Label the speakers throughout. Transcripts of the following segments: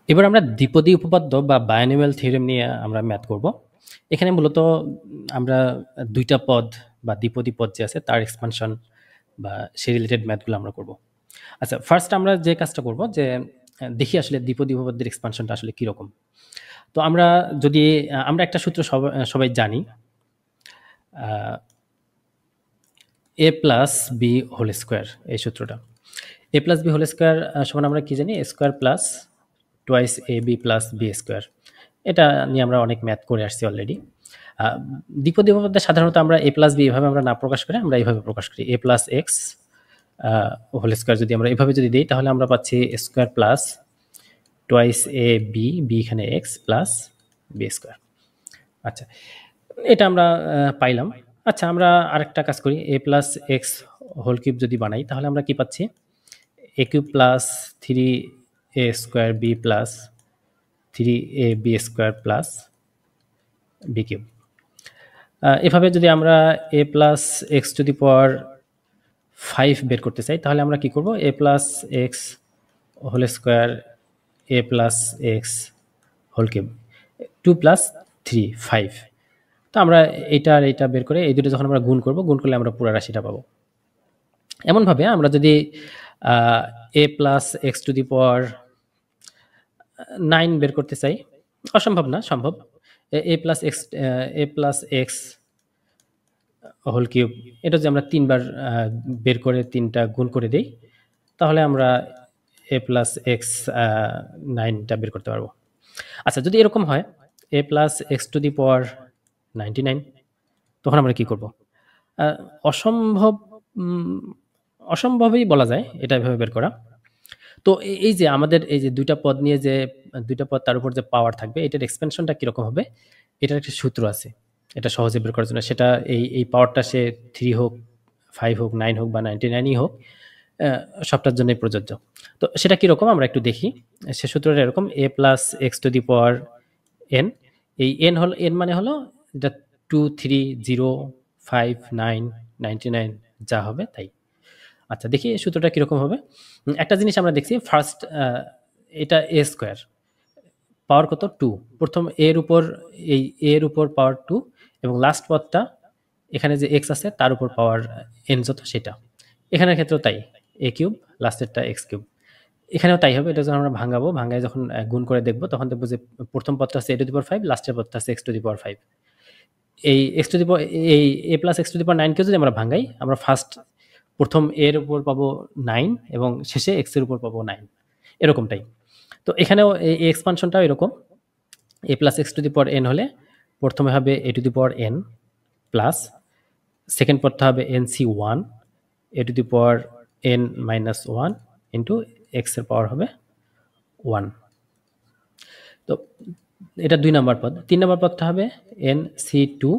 Speaker 1: এবার আমরা দ্বিপদী উপপাদ্য বা বায়নোমিয়াল থিওরেম নিয়ে আমরা ম্যাথ করব। এখানে মূলত আমরা দুইটা পদ বা দ্বিপদী পদ যে আছে তার এক্সপানশন বা সেই রিলেটেড ম্যাথগুলো আমরা করব। আচ্ছা, ফার্স্ট আমরা যে কাজটা করব যে দেখি আসলে দ্বিপদী উপপাদ্যের এক্সপানশনটা আসলে কীরকম। তো আমরা যদি আমরা একটা সূত্র সবাই জানি, এ প্লাস বি হোল স্কোয়ার, এই সূত্রটা এ প্লাস বি হোল স্কোয়ার সমান আমরা কি জানি, এ square plus twice A B plus B square. এটা নিয়ে আমরা অনেক ম্যাথ করে আসছি অলরেডি। দ্বিপদী উপপাদ্যে সাধারণত আমরা এ প্লাস বি এভাবে আমরা না প্রকাশ করে আমরা এইভাবে প্রকাশ করি, A plus X whole square. যদি আমরা এভাবে যদি দিই তাহলে আমরা পাচ্ছি square plus twice A B, B এখানে এক্স প্লাস বি স্কোয়ার। আচ্ছা, এটা আমরা পাইলাম। আচ্ছা, আমরা আরেকটা কাজ করি, A plus X whole cube যদি বানাই তাহলে আমরা কি পাচ্ছি, A cube plus three A square B plus three A B square plus B cube. এভাবে যদি আমরা A plus x to the power 5 বের করতে চাই তাহলে আমরা কি করব, A plus X whole square A plus X whole cube 2 plus 3 5। তো আমরা এটা আর এটা বের করে এই দুটো যখন আমরা গুণ করব, গুণ করলে আমরা পুরো রাশিটা পাবো। এমনভাবে আমরা যদি এ প্লাস এক্স টু দি পাওয়ার 9 বের করতে চাই, অসম্ভব না, সম্ভব। এ প্লাস এক্স হোল কিউব, এটা যদি আমরা 3 বার বের করে 3টা গুণ করে দিই তাহলে আমরা এ প্লাস এক্স 9টা বের করতে পারবো। আচ্ছা, যদি এরকম হয় এ প্লাস এক্স টু দি পাওয়ার 99, তখন আমরা কি করব? অসম্ভব, অসম্ভবই বলা যায় এটা এভাবে বের করা। তো এই যে আমাদের এই যে দুইটা পদ নিয়ে যে দুইটা পদ তার উপর যে পাওয়ার থাকবে, এটার এক্সপেনশনটা কীরকম হবে, এটার একটা সূত্র আছে এটা সহজে বের করার জন্য। সেটা এই পাওয়ারটা সে 3 হোক, 5 হোক, 9 হোক বা 99ই হোক, সবটার জন্যই প্রযোজ্য। তো সেটা কীরকম আমরা একটু দেখি। সে সূত্রটা এরকম, এ plus x to the power N. এই এন হলো, এন মানে হলো এটা 2 3 0 5 9 99 যা হবে তাই। আচ্ছা, দেখি এই সূত্রটা কীরকম হবে। একটা জিনিস আমরা দেখছি, ফার্স্ট এটা এ স্কোয়ার, পাওয়ার কত 2, প্রথম এর উপর, এই এর উপর পাওয়ার 2 এবং লাস্ট পদটা এখানে যে এক্স আছে তার উপর পাওয়ার এন যত সেটা। এখানের ক্ষেত্রেও তাই, এ কিউব লাস্টেরটা এক্স কিউব। এখানেও তাই হবে। এটা যখন আমরা ভাঙাবো, ভাঙায় যখন গুণ করে দেখবো তখন দেখবো যে প্রথম পদটা আছে এ টু দি পাওয়ার 5, লাস্টের পদটা আছে এক্স টু দি পাওয়ার 5। এই এক্স টু দি পাওয়ার, এই এ প্লাস এক্স টু দি পাওয়ার 9কে যদি আমরা ভাঙাই, আমরা ফার্স্ট প্রথম এর উপর পাবো 9 এবং শেষে এক্স এর উপর পাবো 9, এরকমটাই। তো এখানেও এই এক্সপানশনটাও এরকম, এ plus x to the power n হলে প্রথমে হবে a to the power n plus second পদটা হবে n C 1 a to the power n minus 1 into x এর পাওয়ার হবে 1। তো এটা 2 নম্বর পদ। 3 নম্বর পদটা হবে n C 2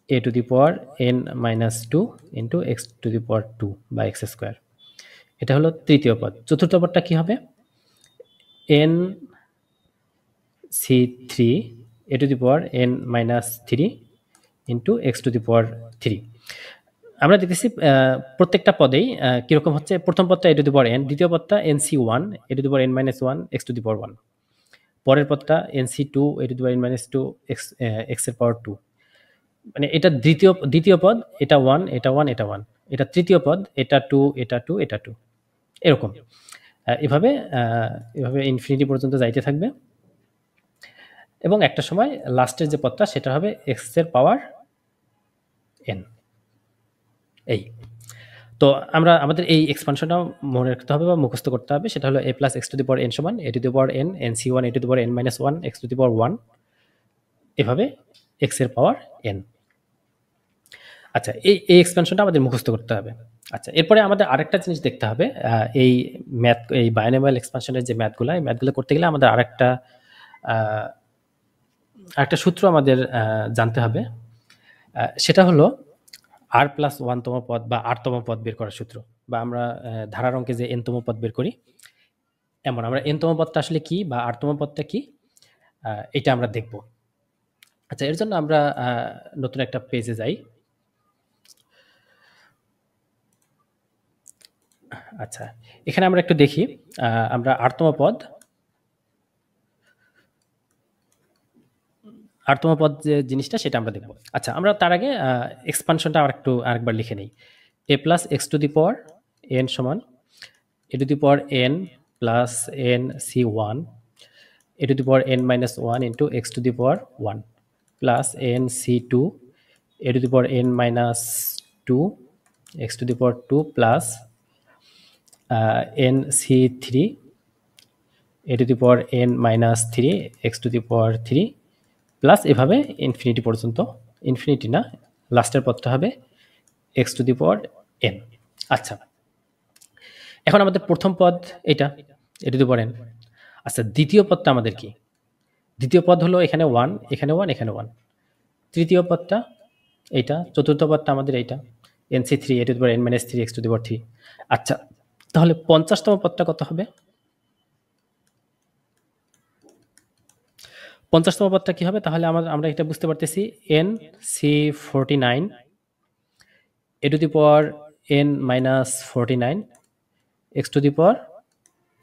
Speaker 1: a to the power n minus 2 into x to the power 2 বা এক্স স্কোয়ার। এটা হলো তৃতীয় পদ। চতুর্থ পদটা কি হবে, n C 3 a to the power n minus 3 into x to the power 3। আমরা দেখতেছি প্রত্যেকটা পদেই কীরকম হচ্ছে, প্রথম পদটা এ টু দি পাওয়ার এন, দ্বিতীয় পদটা n C 1 a to the power n minus 1 x to the power 1, পরের পদটা n C 2 a to the power n minus 2 x এর পাওয়ার 2। মানে এটা দ্বিতীয় পদ, এটা 1 এটা 1 এটা 1, এটা তৃতীয় পদ, এটা 2 এটা 2 এটা 2, এরকম। এভাবে এভাবে ইনফিনিটি পর্যন্ত যাইতে থাকবে এবং একটা সময় লাস্টের যে পদটা সেটা হবে এক্স এর পাওয়ার এন। এই তো আমরা আমাদের এই এক্সপানশনটাও মনে রাখতে হবে বা মুখস্থ করতে হবে। সেটা হলো a plus x to the power n সমান a to the power n, n C 1 a to the power n minus 1 x to the power 1, এভাবে এক্স এর পাওয়ার এন। আচ্ছা, এই এক্সপেনশনটা আমাদের মুখস্থ করতে হবে। আচ্ছা, এরপরে আমাদের আরেকটা জিনিস দেখতে হবে, এই ম্যাথ, এই বায়োনোমিয়াল এক্সপানশনের যে ম্যাথগুলো, এই ম্যাথগুলো করতে গেলে আমাদের আরেকটা সূত্র আমাদের জানতে হবে। সেটা হলো আর প্লাস 1তম পদ বা আরতম পদ বের করার সূত্র, বা আমরা ধারার অঙ্কে যে এনতম পদ বের করি, এমন আমরা এনতম পদটা আসলে কি বা আরতম পদটা কি এটা আমরা দেখব। আচ্ছা, এর জন্য আমরা নতুন একটা পেজে যাই। আচ্ছা, এখানে আমরা একটু দেখি, আমরা আরতম পদ আরতম পদ যে জিনিসটা সেটা আমরা দেখব। আচ্ছা, আমরা তার আগে এক্সপানশনটা আরেকবার লিখে নেই। a plus x to the power n সমান a two the power n plus n c1 a two the power n minus 1 into x to the power 1 plus n c2 a two the power n minus 2 x to the power 2 plus n c3 a to the power n minus 3 x to the power 3 plus এভাবে infinity পর্যন্ত, infinity না, লাস্টের পদটা হবে x to the power n। আচ্ছা, এখন আমাদের প্রথম পদ এটা a to the power n। আচ্ছা, দ্বিতীয় পদটা আমাদের কি? দ্বিতীয় পদ হলো এখানে 1, এখানে 1, এখানে 1। তৃতীয় পদটা এইটা, চতুর্থ পদটা আমাদের এইটা nc3 a to the power n minus 3 x to the power 3। আচ্ছা, তাহলে 50তম পদটা কত হবে? 50তম পদটা কি হবে? তাহলে আমরা এটা বুঝতে পারতেছি nc49 a to the power n minus 49 x to the power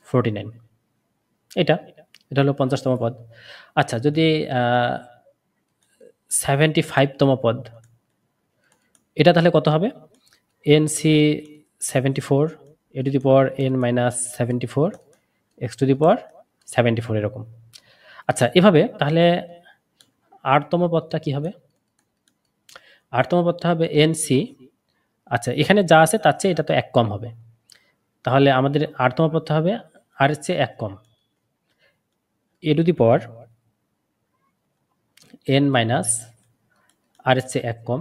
Speaker 1: 49। এটা হলো 50তম পদ। আচ্ছা, যদি 75তম পদ, এটা তাহলে কত হবে? nc74 a to the power n minus 74 x to the power 74 এরকম। আচ্ছা, এভাবে তাহলে আটতম পদটা কি হবে? আটতম পদটা হবে nc, আচ্ছা এখানে যা আছে তার চেয়ে এটা তো এক কম হবে, তাহলে আমাদের আটতম পদটা হবে আর এর চেয়ে এক কম a to the power n minus r এর চেয়ে এক কম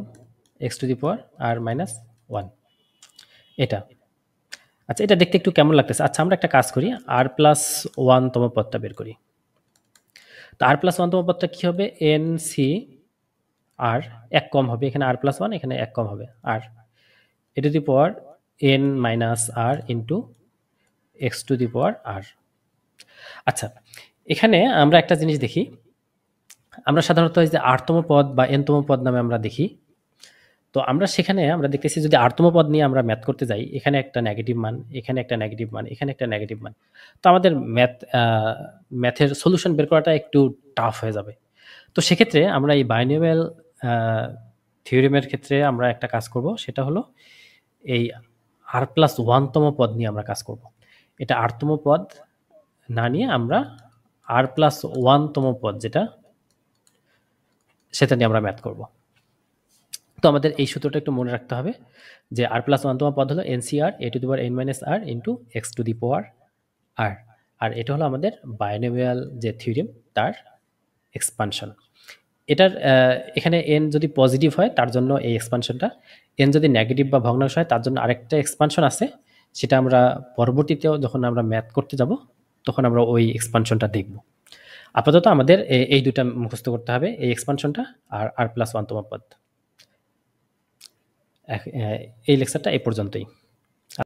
Speaker 1: x to the power r minus 1। এটা, আচ্ছা এটা দেখতে একটু কেমন লাগতেছে। আচ্ছা, আমরা একটা কাজ করি, আর প্লাস 1তম পদটা বের করি। তো আর প্লাস 1তম পদটা কি হবে? এন সি আর এক কম হবে, এখানে আর প্লাস 1, এখানে এক কম হবে, আর a to the power n minus r into x to the power r. আচ্ছা, এখানে আমরা একটা জিনিস দেখি, আমরা সাধারণত এই যে আরতম পদ বা এনতম পদ নামে আমরা দেখি। তো আমরা সেখানে আমরা দেখতেছি যদি আরতম পদ নিয়ে আমরা ম্যাথ করতে যাই, এখানে একটা নেগেটিভ মান, এখানে একটা নেগেটিভ মান, এখানে একটা নেগেটিভ মান, তো আমাদের ম্যাথের সলিউশন বের করাটা একটু টাফ হয়ে যাবে। তো সেক্ষেত্রে আমরা এই বাইনোমিয়াল থিওরেমের ক্ষেত্রে আমরা একটা কাজ করব, সেটা হলো এই আর প্লাস 1তম পদ নিয়ে আমরা কাজ করব। এটা আরতম পদ না নিয়ে আমরা আর প্লাস 1তম পদ যেটা, সেটা নিয়ে আমরা ম্যাথ করব। তো আমাদের এই সূত্রটা একটু মনে রাখতে হবে যে আর প্লাস 1তম পদ হলো n C r a to the power n minus r into x to the power r. আর এটা হলো আমাদের বাইনোমিয়াল যে থিওরেম তার এক্সপানশন। এটার এখানে এন যদি পজিটিভ হয় তার জন্য এই এক্সপানশনটা, এন যদি নেগেটিভ বা ভগ্নাংশ হয় তার জন্য আরেকটা এক্সপানশন আছে, সেটা আমরা পরবর্তীতেও যখন আমরা ম্যাথ করতে যাব তখন আমরা ওই এক্সপানশনটা দেখব। আপাতত আমাদের এই দুটা মুখস্থ করতে হবে, এই এক্সপানশনটা আর আর প্লাস 1তম পদ। এই লেকচারটা এই পর্যন্তই।